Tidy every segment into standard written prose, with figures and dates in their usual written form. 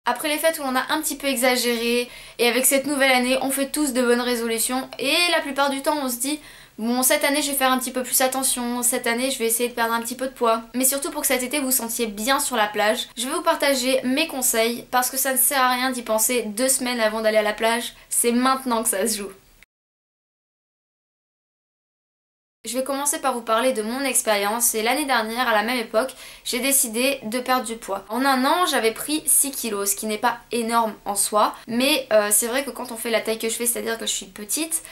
Après les fêtes où on a un petit peu exagéré, et avec cette nouvelle année, on fait tous de bonnes résolutions, et la plupart du temps on se dit bon, cette année je vais faire un petit peu plus attention, cette année je vais essayer de perdre un petit peu de poids. Mais surtout pour que cet été vous vous sentiez bien sur la plage, je vais vous partager mes conseils parce que ça ne sert à rien d'y penser 2 semaines avant d'aller à la plage, c'est maintenant que ça se joue. Je vais commencer par vous parler de mon expérience et l'année dernière, à la même époque, j'ai décidé de perdre du poids. En un an, j'avais pris 6 kilos, ce qui n'est pas énorme en soi, mais c'est vrai que quand on fait la taille que je fais, c'est-à-dire que je suis petite,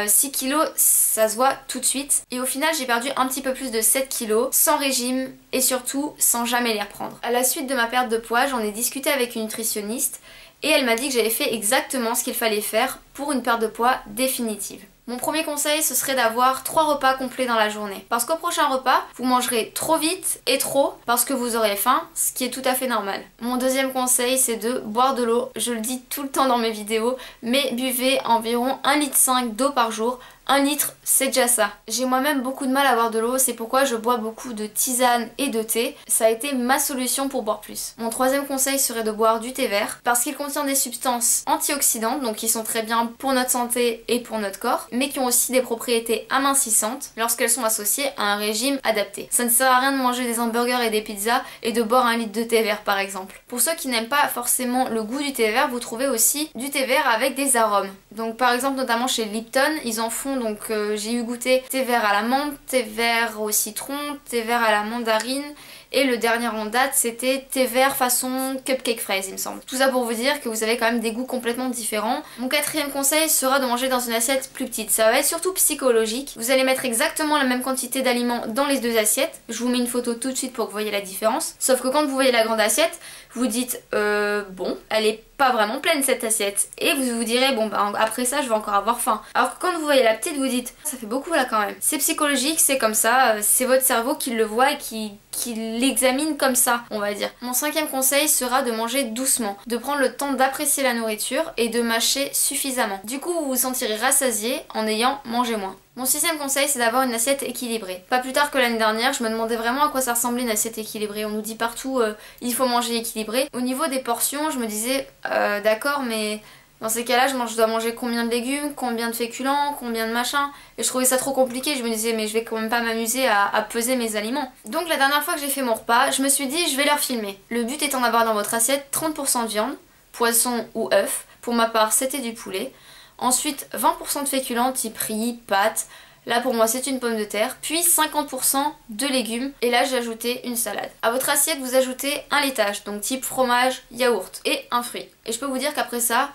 6 kilos, ça se voit tout de suite. Et au final, j'ai perdu un petit peu plus de 7 kilos, sans régime et surtout sans jamais les reprendre. À la suite de ma perte de poids, j'en ai discuté avec une nutritionniste et elle m'a dit que j'avais fait exactement ce qu'il fallait faire pour une perte de poids définitive. Mon premier conseil, ce serait d'avoir 3 repas complets dans la journée. Parce qu'au prochain repas, vous mangerez trop vite et trop parce que vous aurez faim, ce qui est tout à fait normal. Mon deuxième conseil, c'est de boire de l'eau. Je le dis tout le temps dans mes vidéos, mais buvez environ 1,5 litre d'eau par jour. 1 litre, c'est déjà ça. J'ai moi-même beaucoup de mal à boire de l'eau, c'est pourquoi je bois beaucoup de tisane et de thé. Ça a été ma solution pour boire plus. Mon troisième conseil serait de boire du thé vert, parce qu'il contient des substances antioxydantes, donc qui sont très bien pour notre santé et pour notre corps, mais qui ont aussi des propriétés amincissantes lorsqu'elles sont associées à un régime adapté. Ça ne sert à rien de manger des hamburgers et des pizzas et de boire 1 litre de thé vert par exemple. Pour ceux qui n'aiment pas forcément le goût du thé vert, vous trouvez aussi du thé vert avec des arômes. Donc par exemple notamment chez Lipton, ils en font donc j'ai eu goûté thé vert à la menthe, thé vert au citron, thé vert à la mandarine et le dernier en date c'était thé vert façon cupcake fraise il me semble. Tout ça pour vous dire que vous avez quand même des goûts complètement différents. Mon quatrième conseil sera de manger dans une assiette plus petite. Ça va être surtout psychologique. Vous allez mettre exactement la même quantité d'aliments dans les 2 assiettes. Je vous mets une photo tout de suite pour que vous voyez la différence. Sauf que quand vous voyez la grande assiette, vous dites bon, elle est pas vraiment pleine cette assiette. Et vous vous direz bon bah après ça je vais encore avoir faim. Alors que quand vous voyez la petite vous dites ça fait beaucoup là quand même. C'est psychologique, c'est comme ça, c'est votre cerveau qui le voit et qui l'examine comme ça on va dire. Mon cinquième conseil sera de manger doucement, de prendre le temps d'apprécier la nourriture et de mâcher suffisamment. Du coup vous vous sentirez rassasié en ayant mangé moins. Mon sixième conseil c'est d'avoir une assiette équilibrée. Pas plus tard que l'année dernière, je me demandais vraiment à quoi ça ressemblait une assiette équilibrée. On nous dit partout il faut manger équilibré. Au niveau des portions, je me disais d'accord mais dans ces cas-là je dois manger combien de légumes, combien de féculents, combien de machins. Et je trouvais ça trop compliqué, je me disais mais je vais quand même pas m'amuser à peser mes aliments. Donc la dernière fois que j'ai fait mon repas, je me suis dit je vais leur filmer. Le but étant d'avoir dans votre assiette 30% de viande, poisson ou œuf. Pour ma part c'était du poulet. Ensuite 20% de féculents type riz, pâtes, là pour moi c'est une pomme de terre, puis 50% de légumes et là j'ai ajouté une salade. À votre assiette vous ajoutez un laitage, donc type fromage, yaourt et un fruit. Et je peux vous dire qu'après ça,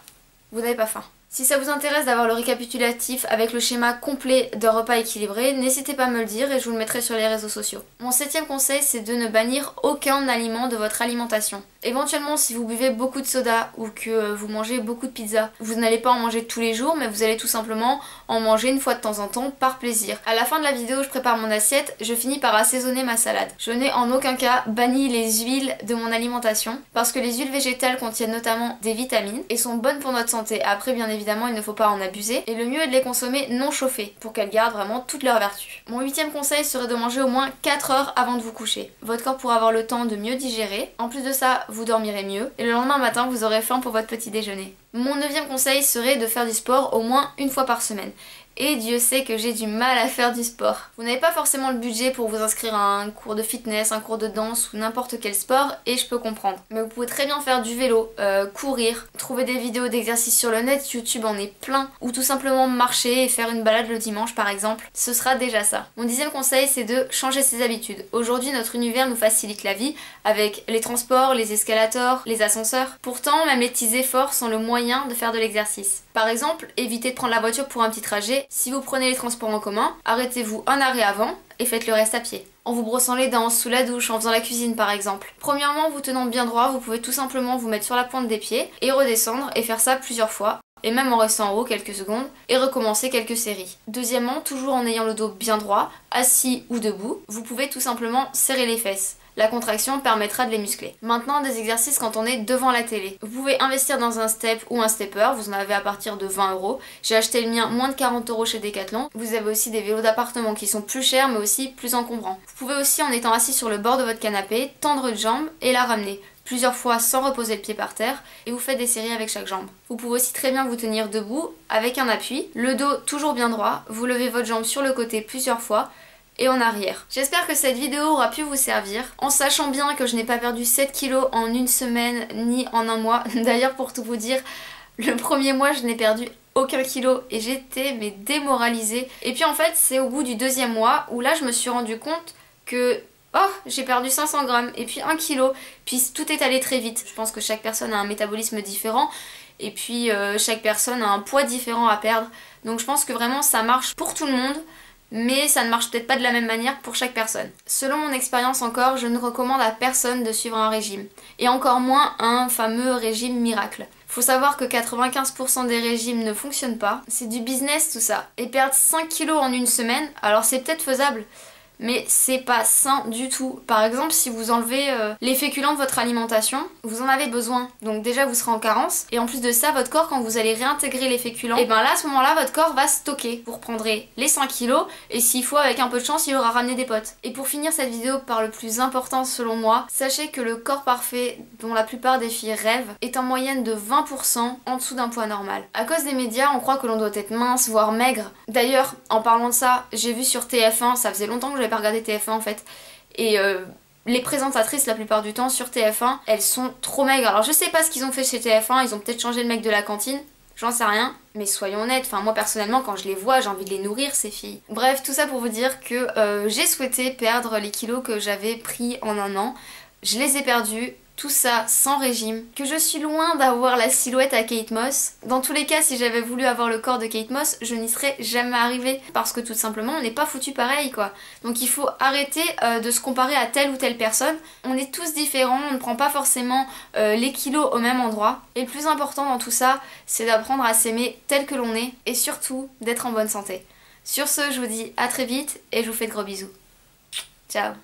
vous n'avez pas faim. Si ça vous intéresse d'avoir le récapitulatif avec le schéma complet d'un repas équilibré, n'hésitez pas à me le dire et je vous le mettrai sur les réseaux sociaux. Mon septième conseil c'est de ne bannir aucun aliment de votre alimentation. Éventuellement si vous buvez beaucoup de soda ou que vous mangez beaucoup de pizza, vous n'allez pas en manger tous les jours mais vous allez tout simplement en manger une fois de temps en temps par plaisir. À la fin de la vidéo je prépare mon assiette, je finis par assaisonner ma salade. Je n'ai en aucun cas banni les huiles de mon alimentation parce que les huiles végétales contiennent notamment des vitamines et sont bonnes pour notre santé. Après bien évidemment il ne faut pas en abuser et le mieux est de les consommer non chauffées pour qu'elles gardent vraiment toutes leurs vertus. Mon huitième conseil serait de manger au moins 4 heures avant de vous coucher. Votre corps pourra avoir le temps de mieux digérer. En plus de ça, vous dormirez mieux et le lendemain matin vous aurez faim pour votre petit déjeuner. Mon neuvième conseil serait de faire du sport au moins une fois par semaine. Et Dieu sait que j'ai du mal à faire du sport. Vous n'avez pas forcément le budget pour vous inscrire à un cours de fitness, un cours de danse ou n'importe quel sport et je peux comprendre. Mais vous pouvez très bien faire du vélo, courir, trouver des vidéos d'exercices sur le net, YouTube en est plein, ou tout simplement marcher et faire une balade le dimanche par exemple. Ce sera déjà ça. Mon dixième conseil c'est de changer ses habitudes. Aujourd'hui notre univers nous facilite la vie avec les transports, les escalators, les ascenseurs. Pourtant même les petits efforts sont le moyen de faire de l'exercice. Par exemple, évitez de prendre la voiture pour un petit trajet. Si vous prenez les transports en commun, arrêtez-vous un arrêt avant et faites le reste à pied. En vous brossant les dents, sous la douche, en faisant la cuisine par exemple. Premièrement, vous tenant bien droit, vous pouvez tout simplement vous mettre sur la pointe des pieds et redescendre et faire ça plusieurs fois. Et même en restant en haut quelques secondes et recommencer quelques séries. Deuxièmement, toujours en ayant le dos bien droit, assis ou debout, vous pouvez tout simplement serrer les fesses. La contraction permettra de les muscler. Maintenant, des exercices quand on est devant la télé. Vous pouvez investir dans un step ou un stepper, vous en avez à partir de 20 €. J'ai acheté le mien moins de 40 € chez Decathlon. Vous avez aussi des vélos d'appartement qui sont plus chers mais aussi plus encombrants. Vous pouvez aussi, en étant assis sur le bord de votre canapé, tendre une jambe et la ramener. plusieurs fois sans reposer le pied par terre et vous faites des séries avec chaque jambe. Vous pouvez aussi très bien vous tenir debout avec un appui, le dos toujours bien droit, vous levez votre jambe sur le côté plusieurs fois et en arrière. J'espère que cette vidéo aura pu vous servir, en sachant bien que je n'ai pas perdu 7 kilos en une semaine ni en un mois. D'ailleurs, pour tout vous dire, le premier mois je n'ai perdu aucun kilo et j'étais mais démoralisée. Et puis en fait c'est au bout du deuxième mois où là je me suis rendu compte que oh, j'ai perdu 500 grammes et puis 1 kilo, puis tout est allé très vite. Je pense que chaque personne a un métabolisme différent et puis chaque personne a un poids différent à perdre. Donc je pense que vraiment ça marche pour tout le monde, mais ça ne marche peut-être pas de la même manière pour chaque personne. Selon mon expérience encore, je ne recommande à personne de suivre un régime, et encore moins un fameux régime miracle. Faut savoir que 95% des régimes ne fonctionnent pas, c'est du business tout ça. Et perdre 5 kilos en une semaine, alors c'est peut-être faisable, mais c'est pas sain du tout. Par exemple, si vous enlevez les féculents de votre alimentation, vous en avez besoin. Donc déjà vous serez en carence. Et en plus de ça, votre corps, quand vous allez réintégrer les féculents, et ben là à ce moment-là, votre corps va stocker. Vous reprendrez les 5 kilos et s'il faut, avec un peu de chance, il aura ramené des potes. Et pour finir cette vidéo par le plus important selon moi, sachez que le corps parfait dont la plupart des filles rêvent est en moyenne de 20% en dessous d'un poids normal. À cause des médias, on croit que l'on doit être mince, voire maigre. D'ailleurs, en parlant de ça, j'ai vu sur TF1, ça faisait longtemps que j'avais pas regardé TF1 en fait, et les présentatrices la plupart du temps sur TF1, elles sont trop maigres. Alors je sais pas ce qu'ils ont fait chez TF1, ils ont peut-être changé le mec de la cantine, j'en sais rien, mais soyons honnêtes, enfin moi personnellement quand je les vois j'ai envie de les nourrir ces filles. Bref, tout ça pour vous dire que j'ai souhaité perdre les kilos que j'avais pris en un an, je les ai perdus. Tout ça sans régime, que je suis loin d'avoir la silhouette à Kate Moss. Dans tous les cas, si j'avais voulu avoir le corps de Kate Moss, je n'y serais jamais arrivée, parce que tout simplement on n'est pas foutu pareil quoi. Donc il faut arrêter de se comparer à telle ou telle personne. On est tous différents, on ne prend pas forcément les kilos au même endroit. Et le plus important dans tout ça, c'est d'apprendre à s'aimer tel que l'on est, et surtout d'être en bonne santé. Sur ce, je vous dis à très vite et je vous fais de gros bisous. Ciao.